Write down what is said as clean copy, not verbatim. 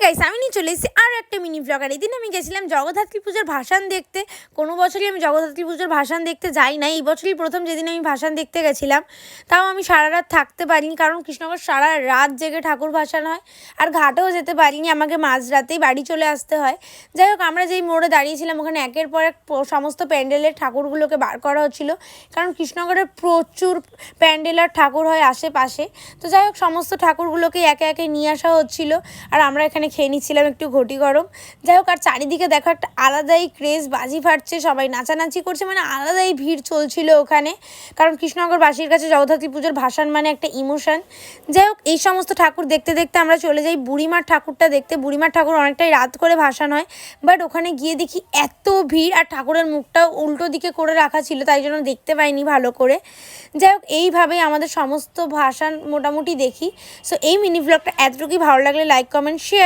Guys, আমি নিয়ে চলে এসেছি আরও একটা মিনি ব্লগ। আর এদিন আমি গেছিলাম জগদ্ধাত্রী পুজোর ভাসান দেখতে। কোনো বছরই আমি জগদ্ধাত্রী পুজোর ভাসান দেখতে যাই না, এই বছরই প্রথম যেদিন আমি ভাসান দেখতে গেছিলাম। তাও আমি সারা রাত থাকতে পারিনি, কারণ কৃষ্ণনগর সারা রাত জেগে ঠাকুর ভাসান হয়। আর ঘাটেও যেতে পারিনি, আমাকে মাঝরাতেই বাড়ি চলে আসতে হয়। যাই হোক, আমরা যেই মোড়ে দাঁড়িয়েছিলাম ওখানে একের পর এক সমস্ত প্যান্ডেলের ঠাকুরগুলোকে বার করা হচ্ছিলো, কারণ কৃষ্ণনগরে প্রচুর প্যান্ডেল আর ঠাকুর হয় আশেপাশে। তো যাই হোক, সমস্ত ঠাকুরগুলোকে একে একে নিয়ে আসা হচ্ছিলো, আর আমরা এখানে খেয়ে নিচ্ছিলাম একটু ঘটি গরম। যাই হোক, আর চারিদিকে দেখো একটা আলাদাই ক্রেজ, বাজি ফাটছে, সবাই নাচানাচি করছে, মানে আলাদাই ভিড় চলছিল ওখানে। কারণ কৃষ্ণনগরবাসীর কাছে জগদ্ধাত্রী পুজোর ভাসান মানে একটা ইমোশন। যাই হোক, এই সমস্ত ঠাকুর দেখতে দেখতে আমরা চলে যাই বুড়িমার ঠাকুরটা দেখতে। বুড়িমার ঠাকুর অনেকটাই রাত করে ভাসান হয়, বাট ওখানে গিয়ে দেখি এত ভিড়, আর ঠাকুরের মুখটাও উল্টো দিকে করে রাখা ছিল, তাই জন্য দেখতে পাইনি ভালো করে। যাই হোক, এইভাবেই আমাদের সমস্ত ভাসান মোটামুটি দেখি। সো এই মিনি ব্লগটা এতটুকুই। ভালো লাগলে লাইক, কমেন্ট, শেয়ার।